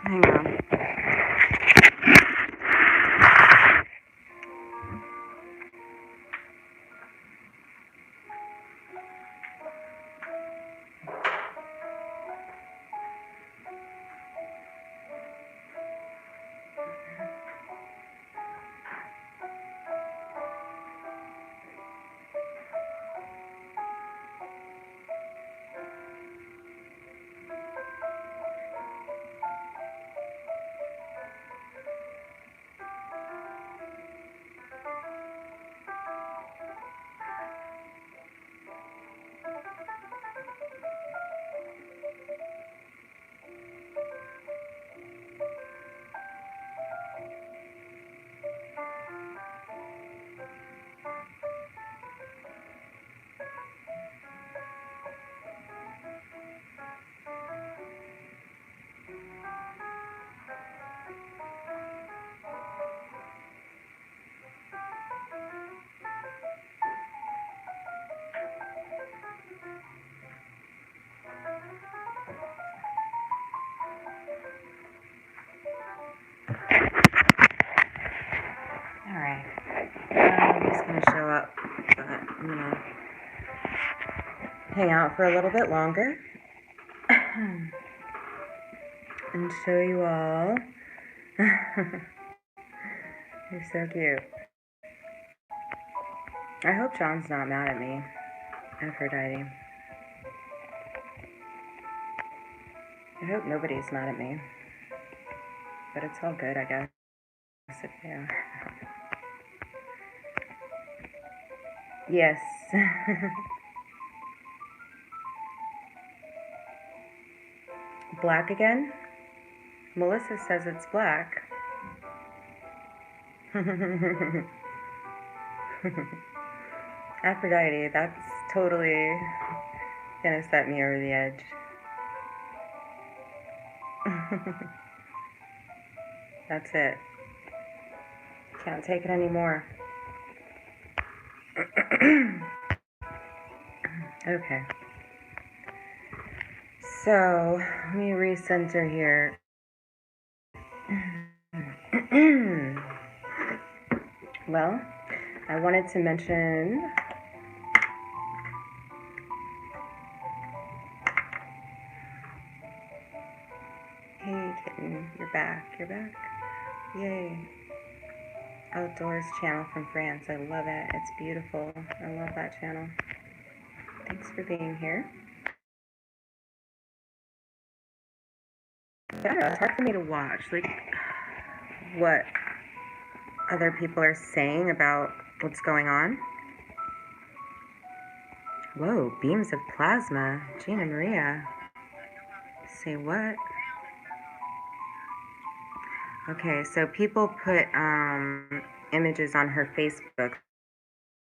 Hang on. Alright. I'm just going to show up, but I'm going to hang out for a little bit longer and show you all. You're so cute. I hope John's not mad at me, Aphrodite. I hope nobody's mad at me. But it's all good, I guess. Yeah. Yes. Black again? Melissa says it's black. Aphrodite, that's totally gonna set me over the edge. That's it. Can't take it anymore. Okay. So, let me recenter here. Well, I wanted to mention hey kitten, you're back. Yay. Outdoors channel from France. I love it. It's beautiful. I love that channel. Thanks for being here. Yeah, it's hard for me to watch, like, what other people are saying about what's going on. Whoa, beams of plasma. Gina Maria. Say what? Okay, so people put images on her Facebook.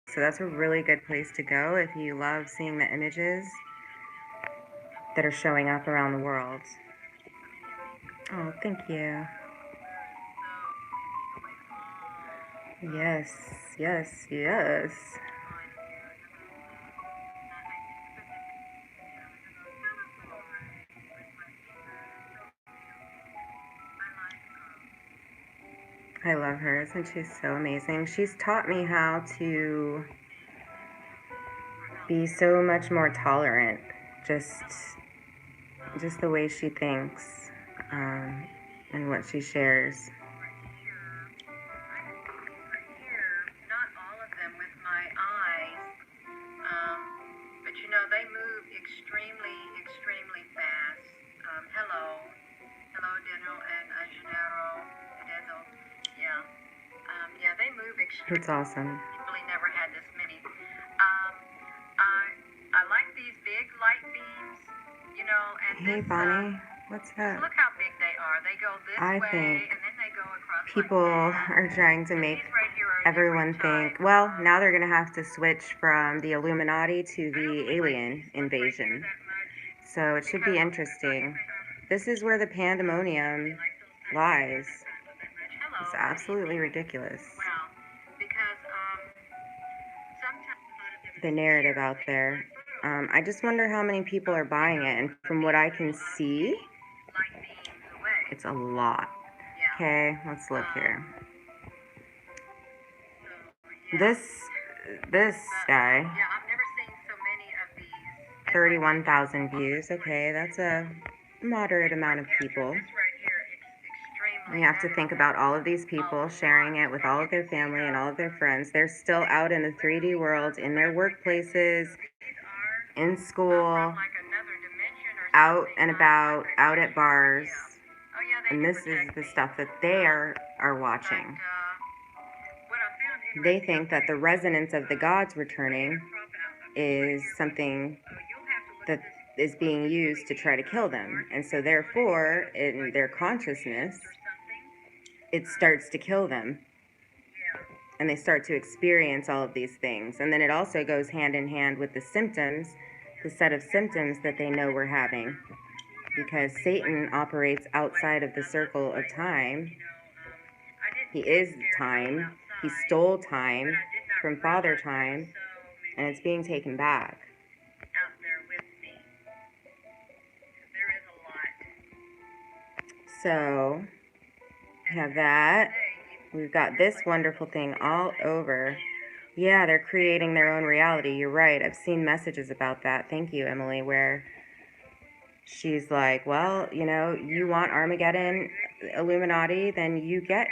So that's a really good place to go if you love seeing the images that are showing up around the world. Oh, thank you. Yes. I love her. Isn't she so amazing? She's taught me how to be so much more tolerant. Just the way she thinks, and what she shares. Not all of them with my eyes, but you know, they move extremely fast. Hello, Daniel and Gennaro. Yeah, they move extremely. It's awesome. Really never had this many. I like these big light beams, you know, and hey, this, Bonnie, what's that? Look how big they are. They go this way, and then they go across. People are trying to make everyone think, well, now they're going to have to switch from the Illuminati to the alien invasion. So it should be interesting. This is where the pandemonium lies. It's absolutely ridiculous. The narrative out there. I just wonder how many people are buying it, and from what I can see, It's a lot. Okay, let's look here. This guy, 31,000 views. Okay, that's a moderate amount of people. We have to think about all of these people sharing it with all of their family and all of their friends. They're still out in the 3D world, in their workplaces, in school, out and about, out at bars. And this is the stuff that they are watching. They think that the resonance of the gods returning is something that is being used to try to kill them. And so therefore, in their consciousness, it starts to kill them. And they start to experience all of these things. And then it also goes hand in hand with the symptoms, the set of symptoms that they know we're having. Because Satan operates outside of the circle of time. He is time. He stole time from Father Time, and it's being taken back. So, we have that. We've got this wonderful thing all over. Yeah, they're creating their own reality. You're right. I've seen messages about that. Thank you, Emily, where she's like, well, you know, you want Armageddon, Illuminati, then you get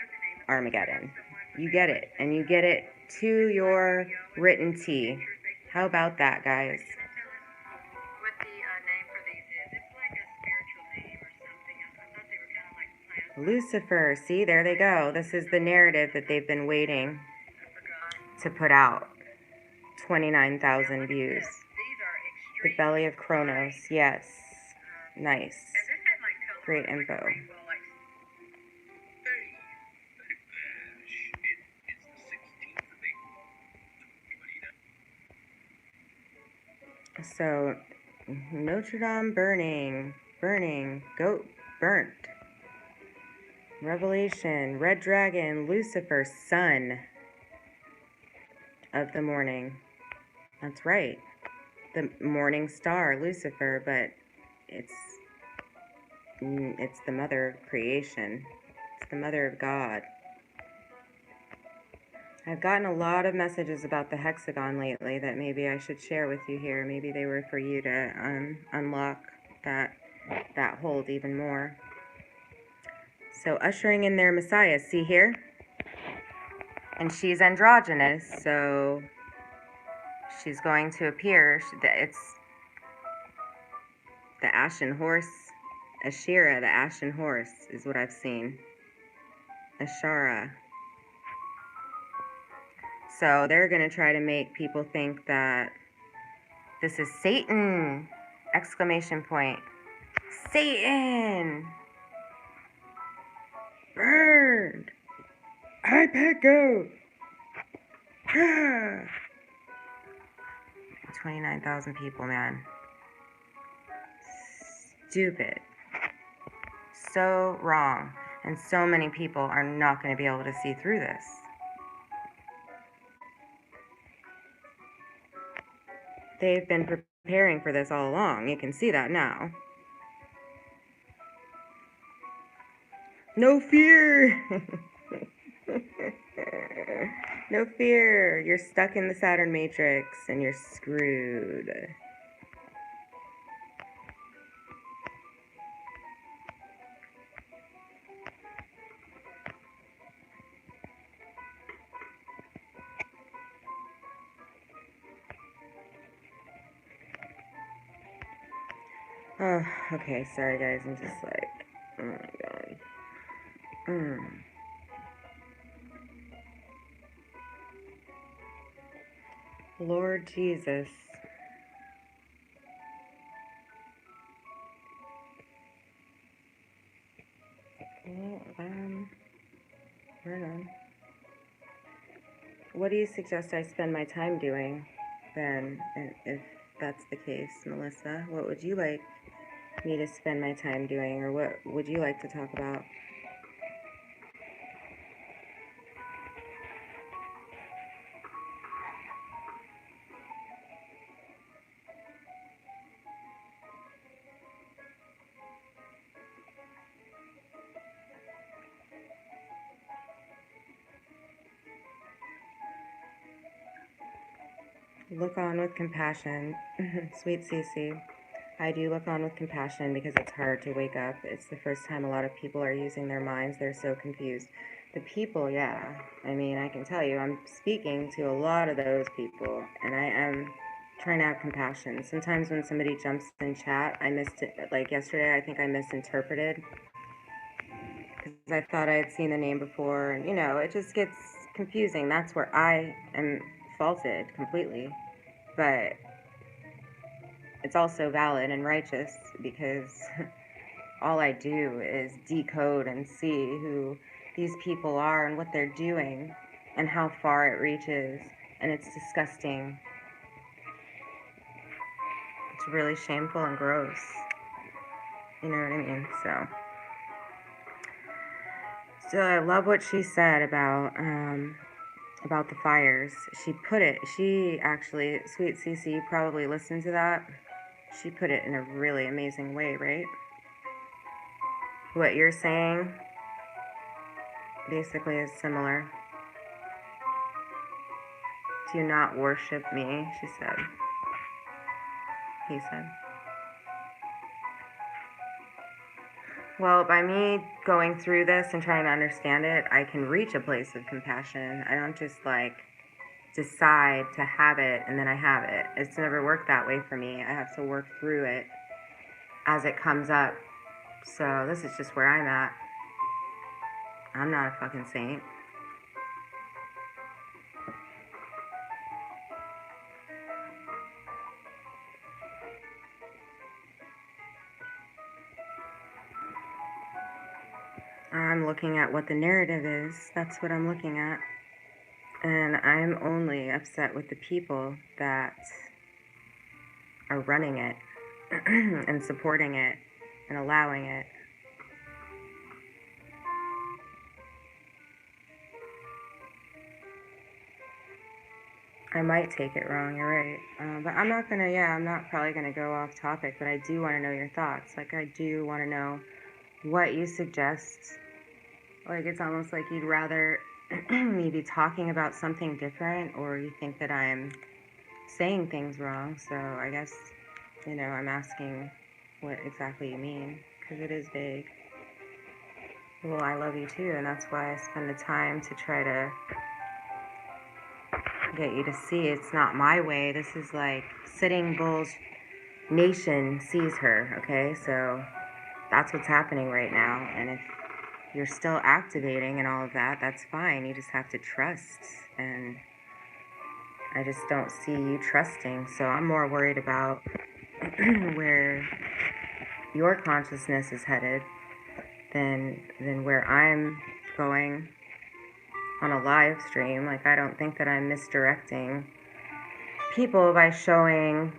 Armageddon. You get it. And you get it to your written T. How about that, guys? Lucifer. See, there they go. This is the narrative that they've been waiting to put out. 29,000 views. The belly of Kronos. Yes. Nice. Great info. So, Notre Dame burning, goat burnt. Revelation, red dragon, Lucifer, son of the morning. That's right. The morning star, Lucifer, but it's the mother of creation. It's the mother of God. I've gotten a lot of messages about the hexagon lately that maybe I should share with you here. Maybe they were for you to unlock that hold even more. So ushering in their Messiah, see here? And she's androgynous, so she's going to appear. It's the ashen horse, Ashira, the ashen horse is what I've seen. Ashara. So they're going to try to make people think that this is Satan! Exclamation point. Satan! Burned! I Pecco! Ah! 29,000 people, man. Stupid. So wrong. And so many people are not going to be able to see through this. They've been preparing for this all along. You can see that now. No fear! No fear. You're stuck in the Saturn Matrix and you're screwed. Oh, okay, sorry guys, I'm just like, oh my god. Lord Jesus. Well, hold on. What do you suggest I spend my time doing then, if that's the case, Melissa? What would you like me to spend my time doing, or what would you like to talk about? Look on with compassion. Sweet Cece. I do look on with compassion because it's hard to wake up. It's the first time a lot of people are using their minds. They're so confused. The people, yeah. I mean, I can tell you, I'm speaking to a lot of those people, and I am trying to have compassion. Sometimes when somebody jumps in chat, I missed it. Like yesterday, I think I misinterpreted because I thought I had seen the name before, and it just gets confusing. That's where I am faulted completely. But it's also valid and righteous because all I do is decode and see who these people are and what they're doing and how far it reaches. And it's disgusting. It's really shameful and gross. You know what I mean? So I love what she said about the fires. She actually, Sweet Cece, you probably listened to that. She put it in a really amazing way, right? What you're saying basically is similar. Do not worship me, she said. He said. Well, by me going through this and trying to understand it, I can reach a place of compassion. I don't just decide to have it and then I have it. It's never worked that way for me. I have to work through it as it comes up. So this is just where I'm at. I'm not a fucking saint. I'm looking at what the narrative is. That's what I'm looking at. And I'm only upset with the people that are running it and supporting it and allowing it. I might take it wrong, you're right. But I'm not probably gonna go off topic, but I do want to know your thoughts. I do want to know what you suggest. It's almost like you'd rather me be talking about something different, or you think that I'm saying things wrong. So I guess, I'm asking what exactly you mean, because it is vague. Well, I love you too, and that's why I spend the time to try to get you to see it's not my way. This is like Sitting Bull's nation sees her, okay? So that's what's happening right now. And if you're still activating and all of that, that's fine. You just have to trust. And I just don't see you trusting. So I'm more worried about where your consciousness is headed than where I'm going on a live stream. I don't think that I'm misdirecting people by showing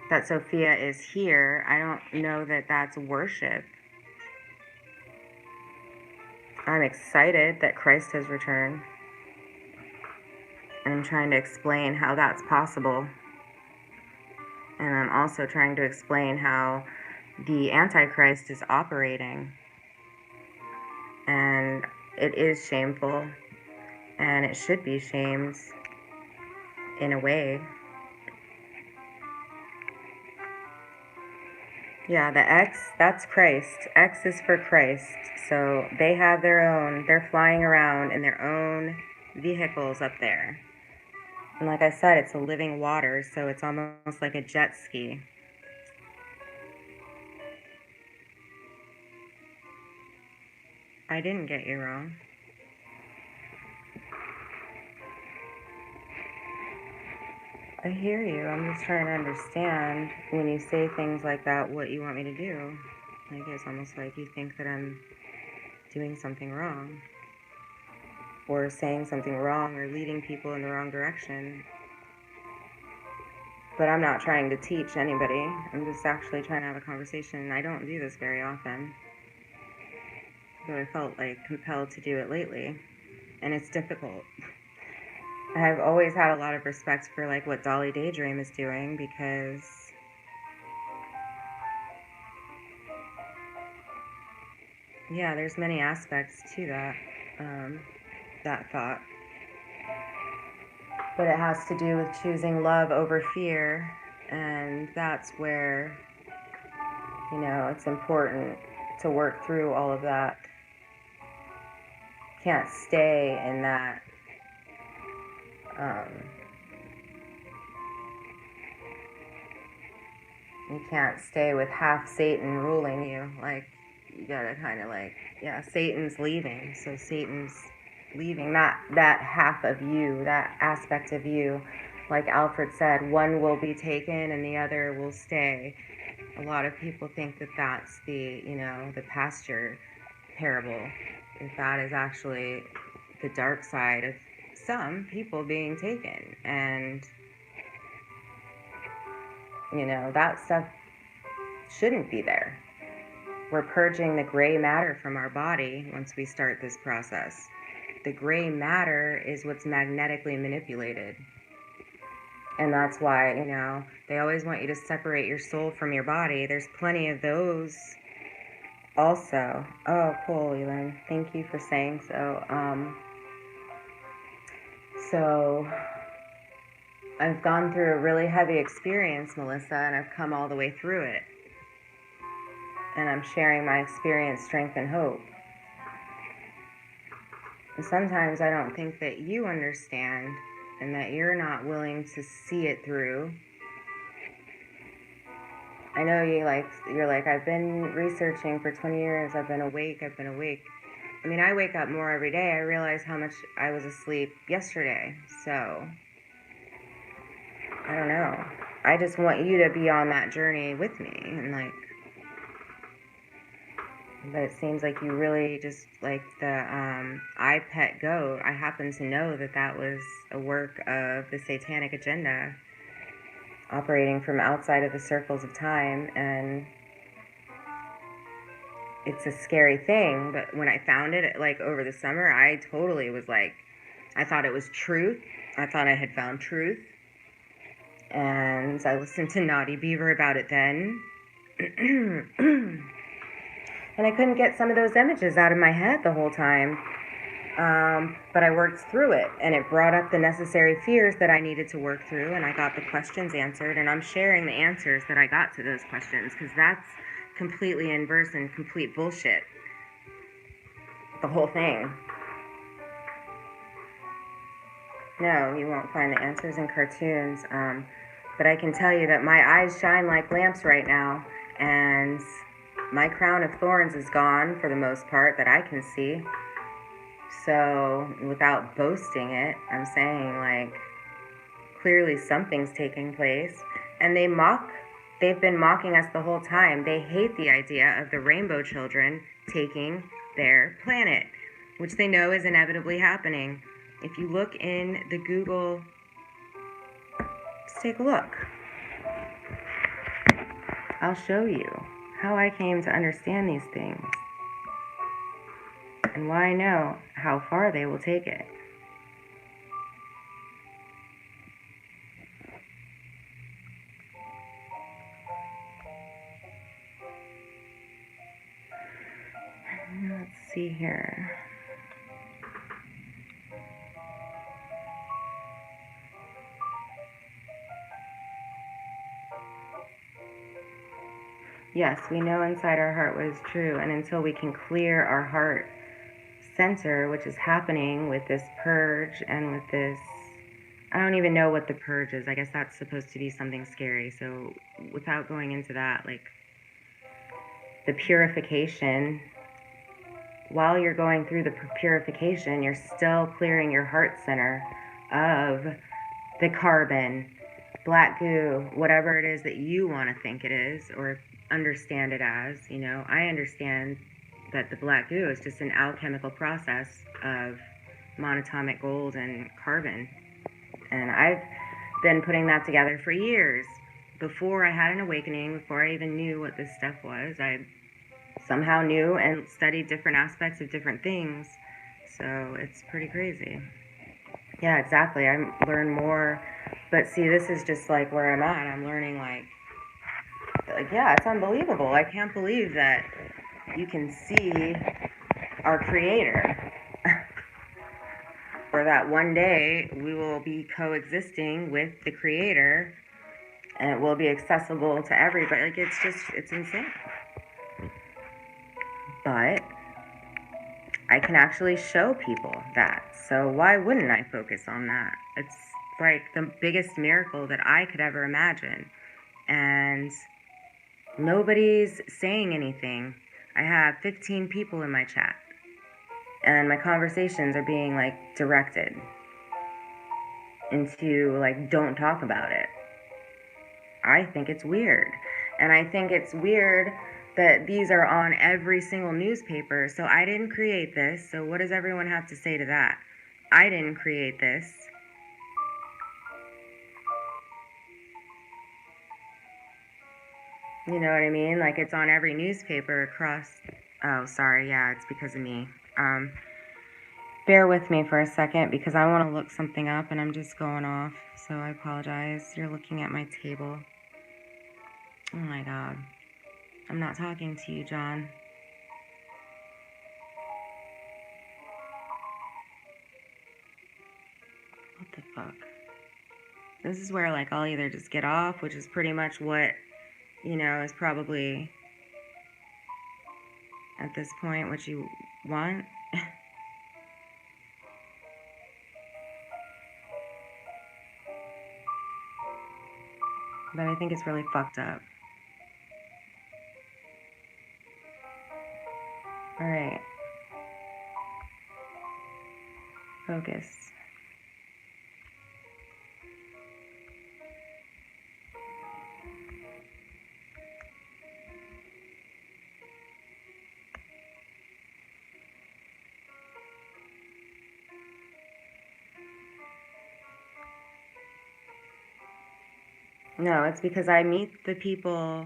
that Sophia is here. I don't know that that's worship. I'm excited that Christ has returned. And I'm trying to explain how that's possible. And I'm also trying to explain how the Antichrist is operating. And it is shameful. And it should be shamed in a way. Yeah, the X, that's Christ. X is for Christ. So they have their own, they're flying around in their own vehicles up there. And like I said, it's a living water, so it's almost like a jet ski. I didn't get you wrong. I hear you. I'm just trying to understand when you say things like that, what you want me to do. It's almost like you think that I'm doing something wrong, or saying something wrong, or leading people in the wrong direction. But I'm not trying to teach anybody. I'm just actually trying to have a conversation. I don't do this very often, but I felt compelled to do it lately, and it's difficult. I've always had a lot of respect for what Dolly Daydream is doing, because yeah, there's many aspects to that thought. But it has to do with choosing love over fear, and that's where, you know, it's important to work through all of that. Can't stay in that you can't stay with half Satan ruling you. Like, you gotta kind of like, yeah, Satan's leaving, so Satan's leaving that half of you, that aspect of you. Like Alfred said, one will be taken and the other will stay. A lot of people think that that's the, you know, the pasture parable. That is actually the dark side of some people being taken. And, you know, that stuff shouldn't be there. We're purging the gray matter from our body once we start this process. The gray matter is what's magnetically manipulated. And that's why, you know, they always want you to separate your soul from your body. There's plenty of those also. Oh, cool, Elin. Thank you for saying so. So I've gone through a really heavy experience, Melissa, and I've come all the way through it. And I'm sharing my experience, strength, and hope. And sometimes I don't think that you understand and that you're not willing to see it through. I know you're like, I've been researching for 20 years. I've been awake. I mean, I wake up more every day. I realize how much I was asleep yesterday. So, I don't know. I just want you to be on that journey with me. And like, but it seems like you really just like the I Pet Goat. I happen to know that that was a work of the satanic agenda operating from outside of the circles of time, and it's a scary thing. But when I found it like over the summer, I totally was like, I thought it was truth. I thought I had found truth, and I listened to Naughty Beaver about it then. And I couldn't get some of those images out of my head the whole time. But I worked through it, and it brought up the necessary fears that I needed to work through, and I got the questions answered, and I'm sharing the answers that I got to those questions, because that's completely inverse and complete bullshit. The whole thing. No, you won't find the answers in cartoons, but I can tell you that my eyes shine like lamps right now, and my crown of thorns is gone for the most part that I can see. So, without boasting it, I'm saying, like, clearly something's taking place. And they've been mocking us the whole time. They hate the idea of the rainbow children taking their planet, which they know is inevitably happening. If you look in the Google, just take a look. I'll show you how I came to understand these things and why I know how far they will take it. Let's see here. Yes, we know inside our heart what is true, and until we can clear our heart center, which is happening with this purge and with this, I don't even know what the purge is. I guess that's supposed to be something scary. So without going into that, like the purification, while you're going through the purification, you're still clearing your heart center of the carbon, black goo, whatever it is that you want to think it is or understand it as. You know, I understand that the black goo is just an alchemical process of monatomic gold and carbon. And I've been putting that together for years. Before I had an awakening, before I even knew what this stuff was, I somehow knew and studied different aspects of different things. So it's pretty crazy. Yeah, exactly. I learn more. But see, this is just like where I'm at. I'm learning like, yeah, it's unbelievable. I can't believe that you can see our creator. for that one day, we will be coexisting with the creator, and it will be accessible to everybody. Like, it's insane. But I can actually show people that. So why wouldn't I focus on that? It's like the biggest miracle that I could ever imagine. And nobody's saying anything. I have 15 people in my chat. And my conversations are being like directed into like, don't talk about it. I think it's weird. And I think it's weird that these are on every single newspaper. So I didn't create this. So what does everyone have to say to that? I didn't create this. You know what I mean? Like, it's on every newspaper across. Oh, sorry. Yeah, it's because of me. Bear with me for a second because I want to look something up and I'm just going off. So I apologize. You're looking at my table. Oh my God. I'm not talking to you, John. What the fuck? This is where, like, I'll either just get off, which is pretty much what, you know, is probably, at this point, what you want. But I think it's really fucked up. Alright. Focus. No, it's because I meet the people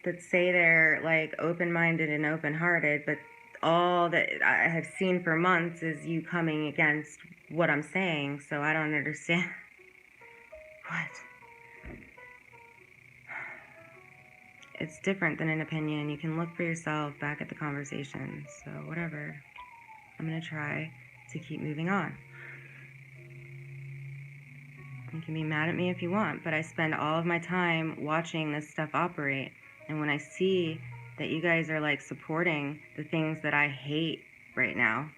that say they're like open-minded and open-hearted, but all that I have seen for months is you coming against what I'm saying, so I don't understand. What? It's different than an opinion. You can look for yourself back at the conversation, so whatever. I'm gonna try to keep moving on. You can be mad at me if you want, but I spend all of my time watching this stuff operate. And when I see that you guys are like supporting the things that I hate right now,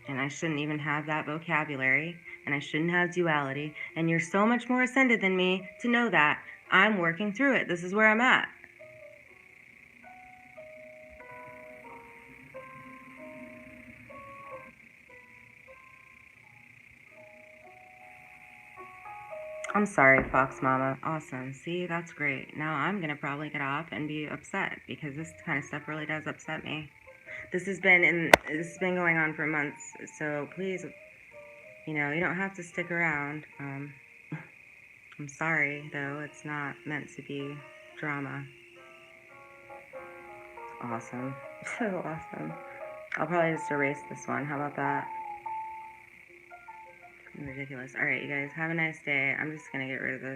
and I shouldn't even have that vocabulary, and I shouldn't have duality, and you're so much more ascended than me to know that, I'm working through it. This is where I'm at. I'm sorry, Fox Mama. Awesome. See, that's great. Now I'm going to probably get off and be upset because this kind of stuff really does upset me. This has been going on for months, so please, you know, you don't have to stick around. I'm sorry, though. It's not meant to be drama. Awesome. So awesome. I'll probably just erase this one. How about that? Ridiculous. All right, you guys, have a nice day. I'm just going to get rid of this.